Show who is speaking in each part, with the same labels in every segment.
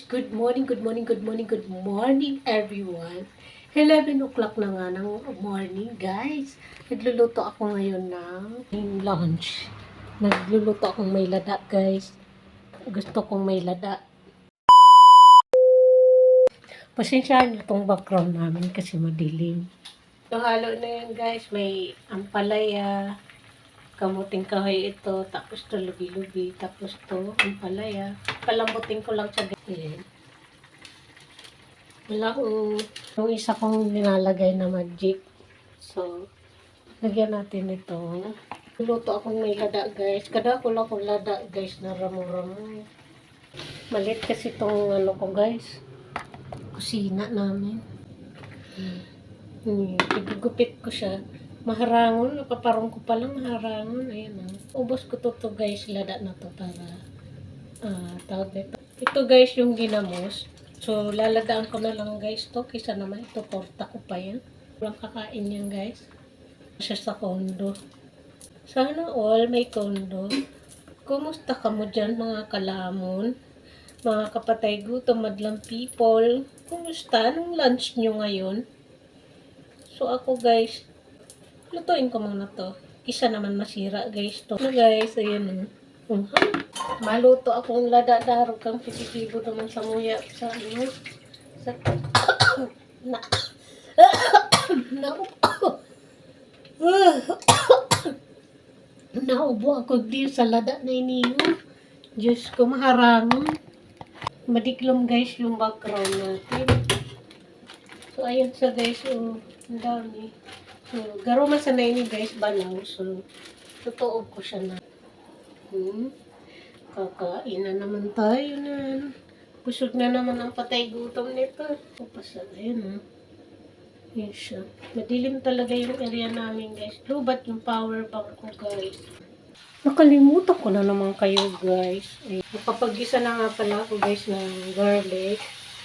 Speaker 1: Good morning, good morning, good morning, good morning everyone. 11 o'clock na nga ng morning guys. Nagluluto ako ngayon ng lunch. Nagluluto akong may lada guys. Gusto kong may lada. Pasensyahan niyo itong background namin kasi madilim. So halo na yan guys. May ampalaya, kamuting kahoy ito, tapos to lubi-lubi, tapos to ampalaya. Palambutin ko lang siya guys. Ayan. Wala akong, yung isa kong nilalagay na magic. So, lagyan natin ito. Luto akong may lada guys. Kada ko lang akong lada guys na ramo-ramo. Malit kasi itong ano ko guys. Kusina namin. Igugupit ko siya. Maharangon. Napaparong ko palang maharangon. Ayan na. Ubos ko to guys. Lada na to para tawag nito. Ito guys yung ginamos. So, laladaan ko na lang guys to. Kisa naman ito, torta ko pa yan. Walang kakain yan guys. Siya sa kondo. Sana all may kondo. Kumusta ka mo dyan mga kalamon? Mga kapatay gutom, madlang people. Kumusta? Anong lunch nyo ngayon? So, ako guys, lutuin ko muna to. Kisa naman masira guys to. Ano guys, ayan o. Maluto akong lada-daro kang pipitibo naman sa muya sa ano. Sa naubo ako din sa lada na iniyo. Diyos ko, maharangon. Madiklom guys yung background natin. So, ayan sa guys. So, ang dami. So, garo man sa ini guys, balaw. So, tutuog ko siya na. Kakain na naman tayo na. Busog na naman ang patay gutom nito. Kapasal, ayan Yan siya. Madilim talaga yung area namin guys. Lubat yung power bank ko guys. Nakalimutan ko na naman kayo guys. Nakapag-gisa na nga pala ako guys ng garlic,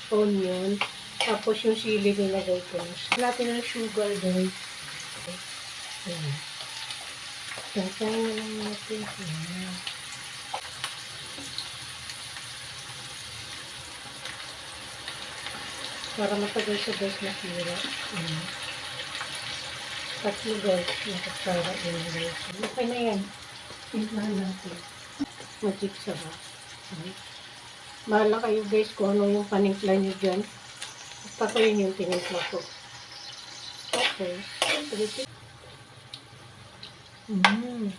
Speaker 1: onion, tapos yung sili nilagay ko. Natin ng sugar guys. Ayan. Tatay na lang natin. Ayan. Para matagal siya guys na sira. Tatlo guys. Nakasara din guys. Okay na yan. Simplahan natin. Magic sa ba. Bahala kayo guys kung ano yung panimpla nyo dyan. Basta ko yun yung tinimpla ko. Okay. Manghang.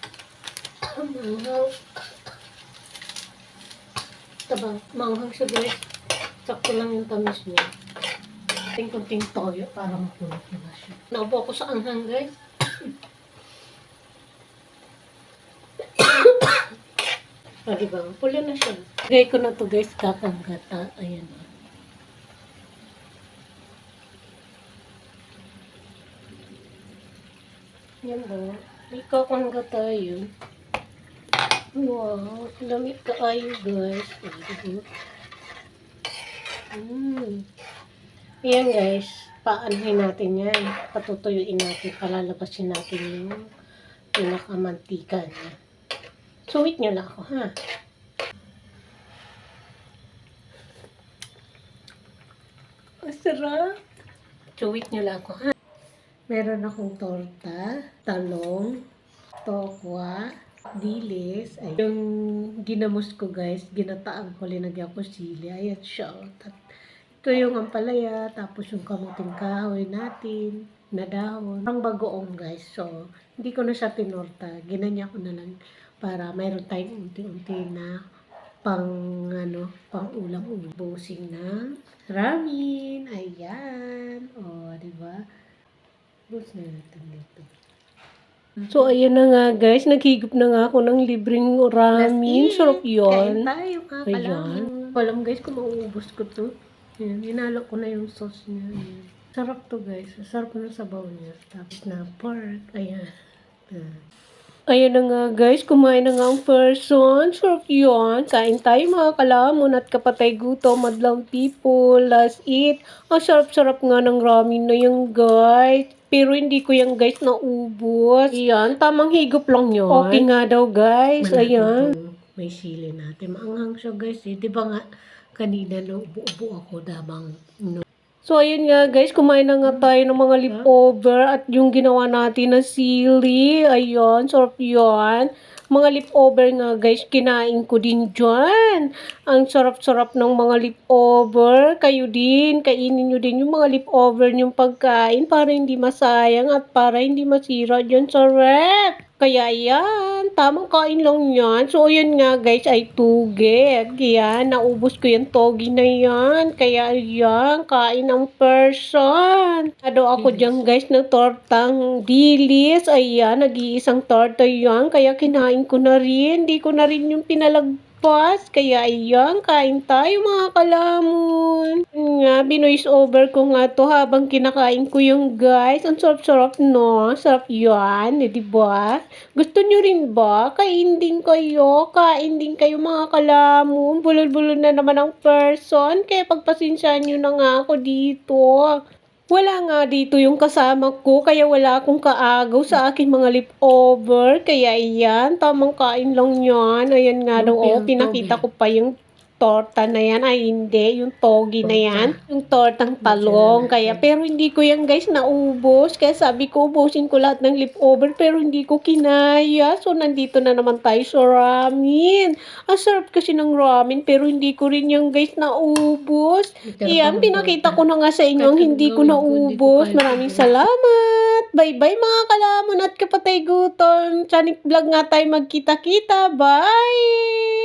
Speaker 1: Tabang. Manghang siya guys. Sakto lang yung tamis niya. Kunting toyo para makulot na siya. Naupo ako sa anghang guys. Diba? Pula na siya. Lagay ko na to guys, kakanggata. Ayan. Yan ba? May kakanggata yun. Wow. Lamig kaayo guys. Ayan guys. Paanohin natin yan. Patutuyuin natin. Palalabasin natin yung pinakamantika niya. Suwit nyo lang ako, ha? Masarap. Suwit nyo lang ako, ha? Meron akong torta, talong, tokwa, dilis. Ay, yung ginamos ko, guys, ginataan ko, linagyan ko sili. Ayan siya. Ito yung ampalaya, tapos yung kamuting kahoy natin, na dahon. Ang bagoong, guys. So, hindi ko na siya tinorta. Ginanya ko na lang para mayroon tayong unti-unti na pang ulam ubosing na ramen. Ayan. O, diba? Bus na natin dito. So, ayan na nga guys. Naghigop na nga ako ng libreng ramen. Sarap yun. Kain tayo, ayan. Walang guys kung mauubos ko to. Ayan, hinalo ko na yung sauce niya. Ayan. Sarap to guys. Sarap na sabaw niya. Tapos na pork. Ayan. Ayan na nga guys, kumain na nga ang person. Sarap yun. Kain tayo mga kalamon at kapatay gutom, madlang people. Let's eat. Ang sarap-sarap nga ng ramen na yung guys. Pero hindi ko yung guys naubos. Ayan, tamang higop lang yun. Okay nga daw guys. Ayan. May sili natin. Maanghang siya guys eh. Diba nga, Kanina naubo-ubo ako damang. No. So, ayun nga guys, kumain na nga tayo ng mga leftover at yung ginawa natin na sili. Ayun, sarap yun. Mga leftover nga guys, kinain ko din dyan. Ang sarap-sarap ng mga leftover. Kayo din, kainin nyo din yung mga leftover nyong pagkain para hindi masayang at para hindi masira dyan sa ref. Kaya yan, tamang kain lang yan. So, ayun nga guys, ay tugig. Yan, naubos ko yung togi na yan. Kaya yan, kain ang person. Ano ako dyan guys, ng tortang dilis. Ayan, nag-iisang torta yan. Kaya kinain ko na rin. Hindi ko na rin yung pinalagpas. Kaya ayan, kain tayo mga kalamon. Nga, binoise over ko nga to habang kinakain ko yung guys. Ang sarap-sarap no? Sarap yan, eh, diba? Gusto nyo rin ba? Kain din kayo. Kain din kayo mga kalamon. Bulol-bulol na naman ang person. Kaya pagpasensyahan nyo na nga ako dito. Wala nga dito yung kasama ko, kaya wala akong kaagaw sa aking mga leftover. Kaya iyan, tamang kain lang yan. Ayan nga daw, oh, pinakita ko pa yung torta na yan. Ay, hindi, yung togi na yan. Yung tortang talong. Kaya, pero hindi ko yan guys naubos. Kaya sabi ko, ubusin ko lahat ng leftover, pero hindi ko kinaya. So, nandito na naman tayo sa ramen. Ang sarap kasi ng ramen, pero hindi ko rin yung guys naubos. Iyan, pinakita ko na nga sa inyo ang hindi ko naubos. Maraming salamat. Bye-bye mga kalamon at kapatay gutom. Chanik vlog nga tayo magkita-kita. Bye!